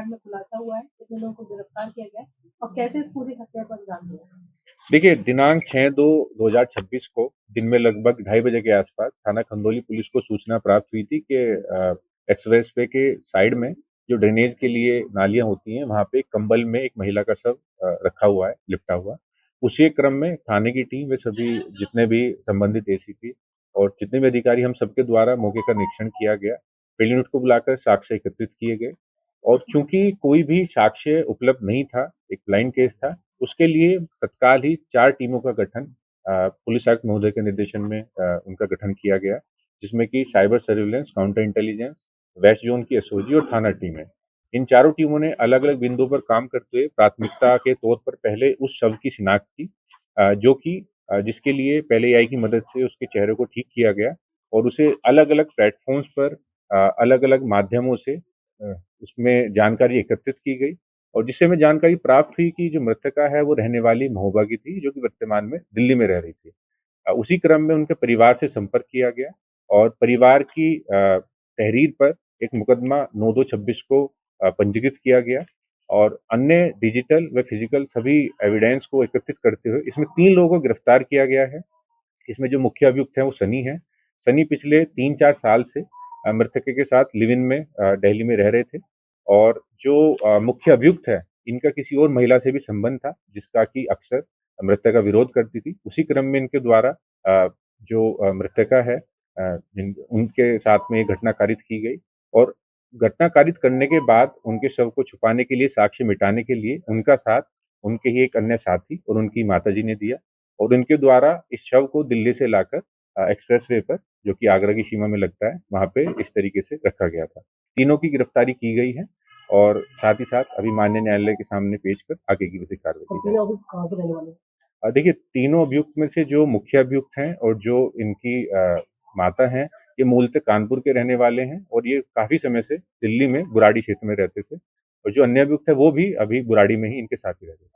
कांड में खुलासा हुआ है, कितने लोगों को गिरफ्तार किया गया है और कैसे इस पूरी हत्या को अंजाम दिया? देखिए, दिनांक 6/2/2026 को दिन में लगभग 2:30 बजे के आसपास थाना खंदौली पुलिस को सूचना प्राप्त हुई थी कि एक्सप्रेस वे के साइड में जो ड्रेनेज के लिए नालियां होती हैं, वहां पे कंबल में एक महिला का शव रखा हुआ है, लिपटा हुआ। उसी क्रम में थाने की टीम वे सभी जितने भी संबंधित एसीपी और जितने भी अधिकारी, हम सबके द्वारा मौके का निरीक्षण किया गया। फील्ड यूनिट को बुलाकर साक्ष्य एकत्रित किए गए और चूंकि कोई भी साक्ष्य उपलब्ध नहीं था, एक ब्लाइंड केस था, उसके लिए तत्काल ही 4 टीमों का गठन पुलिस आयुक्त महोदय के निर्देशन में उनका गठन किया गया, जिसमें कि cyber surveillance, counter intelligence, west zone की एसओजी और थाना टीम है। इन चारों टीमों ने अलग-अलग बिंदुओं पर काम करते हुए प्राथमिकता के तौर पर पहले उस शव की शिनाख्त की, जो कि जिसके लिए पहले एआई की मदद से उसके चेहरे को ठीक किया गया और उसे अलग-अलग प्लेटफ़ॉर्म्स पर अलग-अलग माध्यमों से उसमें जानकारी एकत्रित की गई और जिससे हमें जानकारी प्राप्त हुई कि जो मृतका है वो रहने वाली महोबा की थी, जो कि वर्तमान में दिल्ली में रह रही थी। उसी क्रम में उनके परिवार से संपर्क किया गया और परिवार की तहरीर पर एक मुकदमा 9/2/26 को पंजीकृत किया गया और अन्य डिजिटल व फिजिकल सभी एविडेंस को एकत्रित करते हुए इसमें 3 लोगों को गिरफ्तार किया गया है। इसमें जो मुख्य अभियुक्त है वो सनी है। सनी पिछले 3-4 साल से मृतके के साथ लिव इन में दिल्ली में रह रहे थे और जो मुख्य अभियुक्त है, इनका किसी और महिला से भी संबंध था, जिसका कि अक्सर मृतका विरोध करती थी। उसी क्रम में इनके द्वारा जो मृतका है, उनके साथ में ये घटना कारित की गई और घटना कारित करने के बाद उनके शव को छुपाने के लिए, साक्ष्य मिटाने के लिए उनका साथ उनके ही एक अन्य साथी और उनकी माताजी ने दिया और उनके द्वारा इस शव को दिल्ली से लाकर एक्सप्रेस वे पर, जो कि आगरा की सीमा में लगता है, वहाँ पे इस तरीके से रखा गया था। तीनों की गिरफ्तारी की गई है और साथ ही साथ अभी माननीय न्यायालय के सामने पेश कर आगे की विधिक कार्रवाई की जाएगी। अभी कहाँ के रहने वाले हैं? देखिए, तीनों अभियुक्त में से जो मुख्य अभियुक्त हैं और जो इनकी माता हैं, ये मूलतः कानपुर के रहने वाले हैं और ये काफ़ी समय से दिल्ली में बुराड़ी क्षेत्र में रहते थे और जो अन्य अभियुक्त है, वो भी अभी बुराड़ी में ही इनके साथ ही रहते हैं।